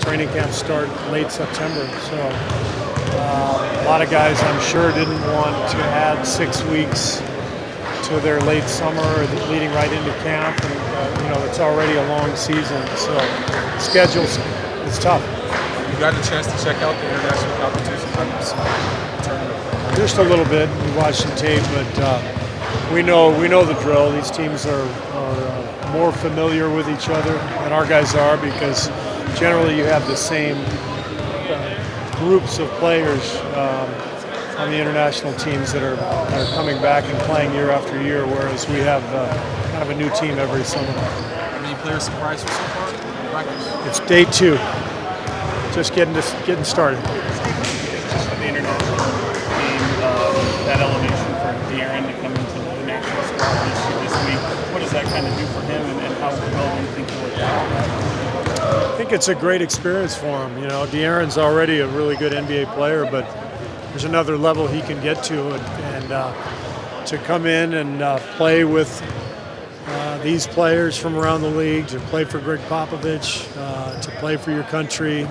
training camps start late September. So a lot of guys, I'm sure, didn't want to add 6 weeks to their late summer leading right into camp, and it's already a long season, so schedules, it's tough. You got a chance to check out the international competition? Just a little bit. We watched some tape, but we know the drill. These teams are more familiar with each other than our guys are, because generally you have the same groups of players on the international teams that are coming back and playing year after year, whereas we have kind of a new team every summer. How many players surprised you so far in practice? It's day 2, just getting started. Just for the international team, that elevation for De'Aaron to come into the national squad this week, what does that kind of do for him, and how well do you think he'll adapt? I think it's a great experience for him. De'Aaron's already a really good NBA player, but there's another level he can get to, and to come in and play with these players from around the league, to play for Greg Popovich, to play for your country.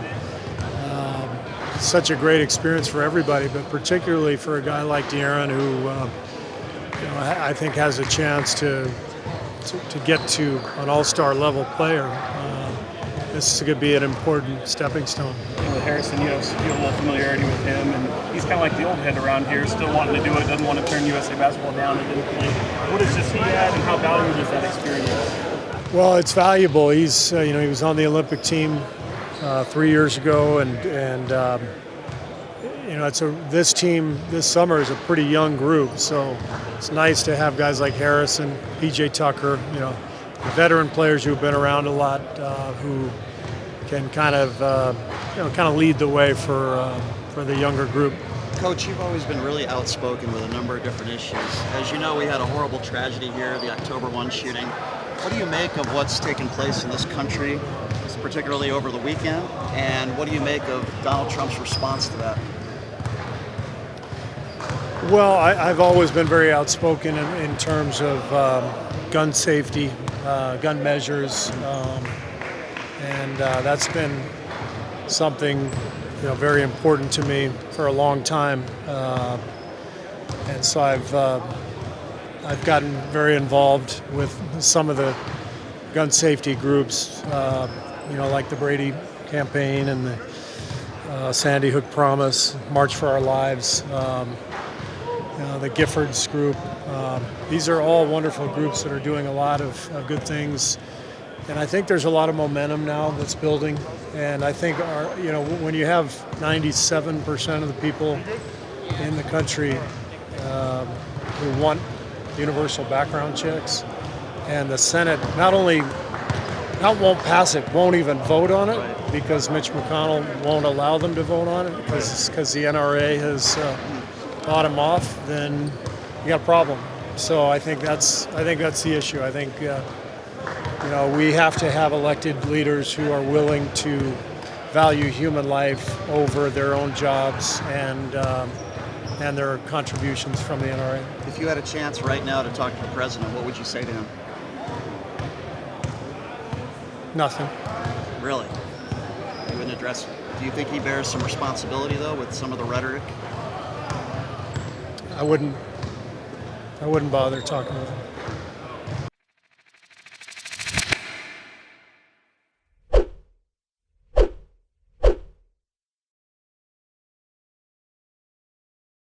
It's such a great experience for everybody, but particularly for a guy like De'Aaron, who I think has a chance to get to an all-star level player. This could be an important stepping stone. With Harrison, you have a little familiarity with him, and he's kind of like the old head around here, still wanting to do it, doesn't want to turn USA basketball down and didn't play. What does he add, and how valuable is that experience? Well, it's valuable. He's he was on the Olympic team 3 years ago, and this team this summer is a pretty young group, so it's nice to have guys like Harrison, PJ Tucker, the veteran players who've been around a lot, who can kind of lead the way for the younger group. Coach, you've always been really outspoken with a number of different issues. As you know, we had a horrible tragedy here, the October 1 shooting. What do you make of what's taken place in this country, particularly over the weekend? And what do you make of Donald Trump's response to that? Well, I've always been very outspoken in terms of gun safety, gun measures, and that's been something very important to me for a long time, and so I've gotten very involved with some of the gun safety groups, like the Brady campaign and the Sandy Hook Promise, March for Our Lives, the Giffords group. These are all wonderful groups that are doing a lot of good things. And I think there's a lot of momentum now that's building. And I think when you have 97% of the people in the country who want universal background checks, and the Senate won't pass it, won't even vote on it, because Mitch McConnell won't allow them to vote on it because the NRA has bought him off, then you got a problem. So I think that's the issue. I think we have to have elected leaders who are willing to value human life over their own jobs and their contributions from the NRA. If you had a chance right now to talk to the president, what would you say to him? Nothing. Really? You wouldn't address it? Do you think he bears some responsibility, though, with some of the rhetoric? I wouldn't bother talking with him.